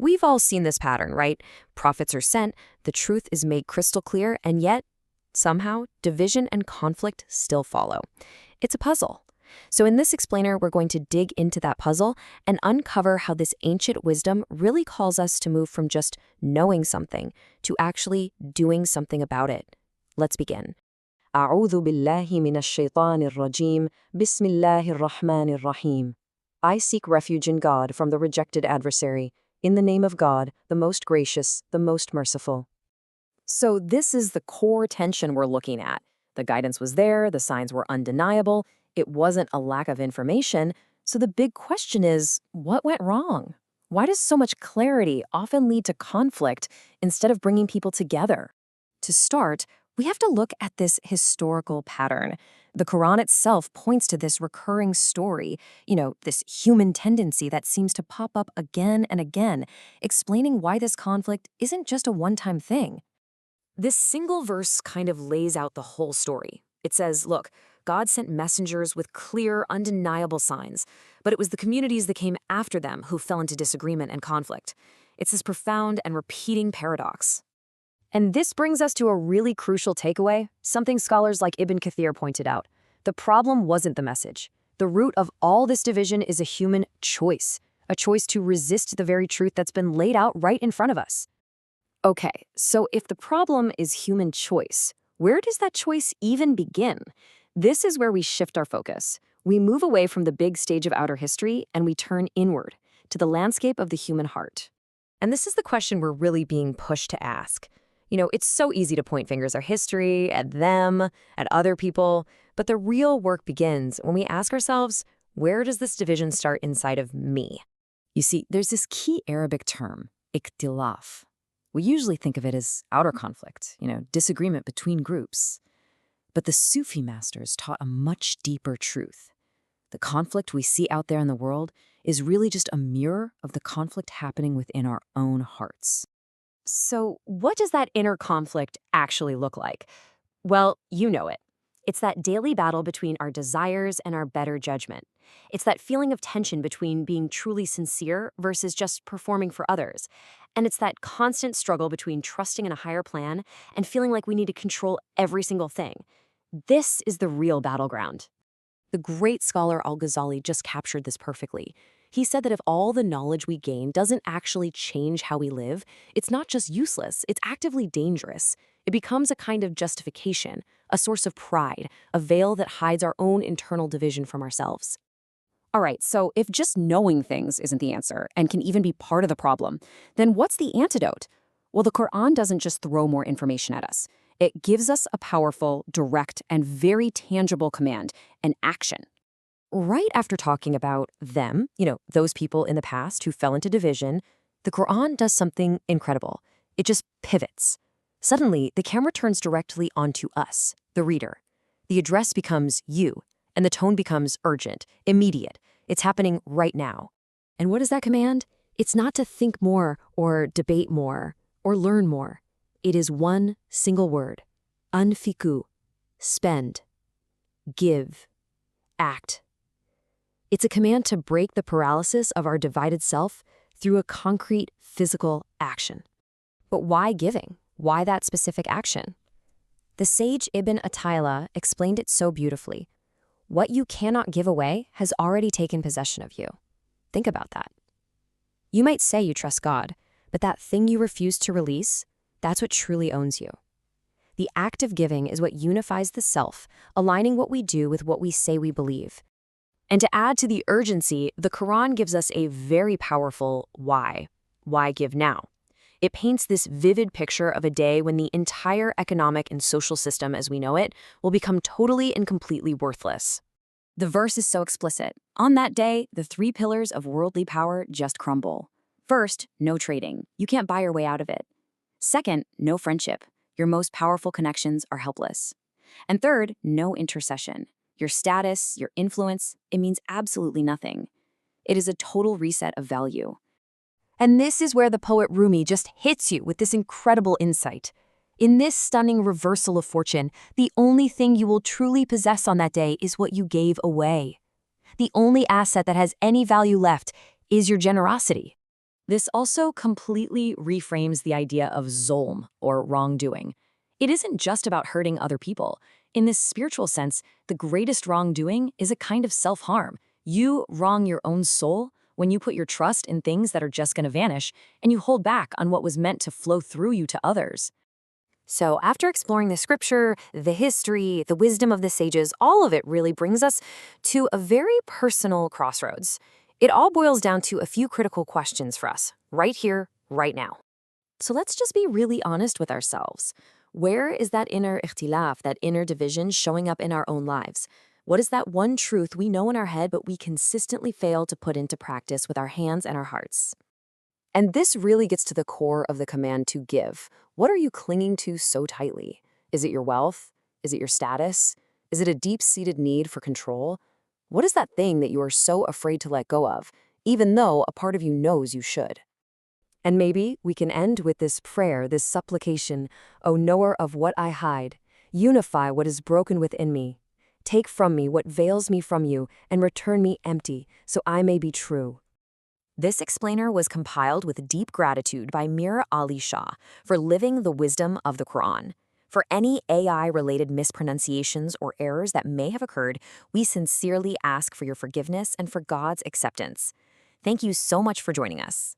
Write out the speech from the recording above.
We've all seen this pattern, right? Prophets are sent, the truth is made crystal clear, and yet, somehow, division and conflict still follow. It's a puzzle. So in this explainer, we're going to dig into that puzzle and uncover how this ancient wisdom really calls us to move from just knowing something to actually doing something about it. Let's begin. أعوذ بالله من الشيطان الرجيم بسم الله الرحمن الرحيم. I seek refuge in God from the rejected adversary. In the name of God, the most gracious, the most merciful. So this is the core tension we're looking at. The guidance was there, the signs were undeniable, it wasn't a lack of information, so the big question is, what went wrong? Why does so much clarity often lead to conflict instead of bringing people together? To start, we have to look at this historical pattern. The Quran itself points to this recurring story, this human tendency that seems to pop up again and again, explaining why this conflict isn't just a one-time thing. This single verse kind of lays out the whole story. It says, look, God sent messengers with clear, undeniable signs, but it was the communities that came after them who fell into disagreement and conflict. It's this profound and repeating paradox. And this brings us to a really crucial takeaway, something scholars like Ibn Kathir pointed out. The problem wasn't the message. The root of all this division is a human choice, a choice to resist the very truth that's been laid out right in front of us. Okay, so if the problem is human choice, where does that choice even begin? This is where we shift our focus. We move away from the big stage of outer history and we turn inward to the landscape of the human heart. And this is the question we're really being pushed to ask. It's so easy to point fingers at history, at them, at other people, but the real work begins when we ask ourselves, where does this division start inside of me? You see, there's this key Arabic term, ikhtilaf. We usually think of it as outer conflict, disagreement between groups. But the Sufi masters taught a much deeper truth. The conflict we see out there in the world is really just a mirror of the conflict happening within our own hearts. So what does that inner conflict actually look like? Well, you know it. It's that daily battle between our desires and our better judgment. It's that feeling of tension between being truly sincere versus just performing for others. And it's that constant struggle between trusting in a higher plan and feeling like we need to control every single thing. This is the real battleground. The great scholar al-Ghazali just captured this perfectly. He said that if all the knowledge we gain doesn't actually change how we live, it's not just useless, it's actively dangerous. It becomes a kind of justification, a source of pride, a veil that hides our own internal division from ourselves. All right, so if just knowing things isn't the answer and can even be part of the problem, then what's the antidote? Well, the Quran doesn't just throw more information at us. It gives us a powerful, direct, and very tangible command, an action. Right after talking about them, those people in the past who fell into division, the Quran does something incredible. It just pivots. Suddenly, the camera turns directly onto us, the reader. The address becomes you, and the tone becomes urgent, immediate. It's happening right now. And what is that command? It's not to think more or debate more or learn more. It is one single word. Anfiku. Spend. Give. Act. It's a command to break the paralysis of our divided self through a concrete physical action. But why giving? Why that specific action? The sage Ibn Atiyah explained it so beautifully. What you cannot give away has already taken possession of you. Think about that. You might say you trust God, but that thing you refuse to release, that's what truly owns you. The act of giving is what unifies the self, aligning what we do with what we say we believe. And to add to the urgency, the Quran gives us a very powerful why. Why give now? It paints this vivid picture of a day when the entire economic and social system as we know it will become totally and completely worthless. The verse is so explicit. On that day, the three pillars of worldly power just crumble. First, no trading. You can't buy your way out of it. Second, no friendship. Your most powerful connections are helpless. And third, no intercession. Your status, your influence, it means absolutely nothing. It is a total reset of value. And this is where the poet Rumi just hits you with this incredible insight. In this stunning reversal of fortune, the only thing you will truly possess on that day is what you gave away. The only asset that has any value left is your generosity. This also completely reframes the idea of zulm, or wrongdoing. It isn't just about hurting other people. In this spiritual sense, the greatest wrongdoing is a kind of self-harm. You wrong your own soul when you put your trust in things that are just going to vanish, and you hold back on what was meant to flow through you to others. So, after exploring the scripture, the history, the wisdom of the sages, all of it really brings us to a very personal crossroads. It all boils down to a few critical questions for us, right here, right now. So, let's just be really honest with ourselves. Where is that inner ikhtilaf, that inner division showing up in our own lives? What is that one truth we know in our head but we consistently fail to put into practice with our hands and our hearts? And this really gets to the core of the command to give. What are you clinging to so tightly? Is it your wealth? Is it your status? Is it a deep-seated need for control? What is that thing that you are so afraid to let go of, even though a part of you knows you should? And maybe we can end with this prayer, this supplication, O knower of what I hide, unify what is broken within me. Take from me what veils me from you, and return me empty, so I may be true. This explainer was compiled with deep gratitude by Mir Ali Shah for living the wisdom of the Quran. For any AI-related mispronunciations or errors that may have occurred, we sincerely ask for your forgiveness and for God's acceptance. Thank you so much for joining us.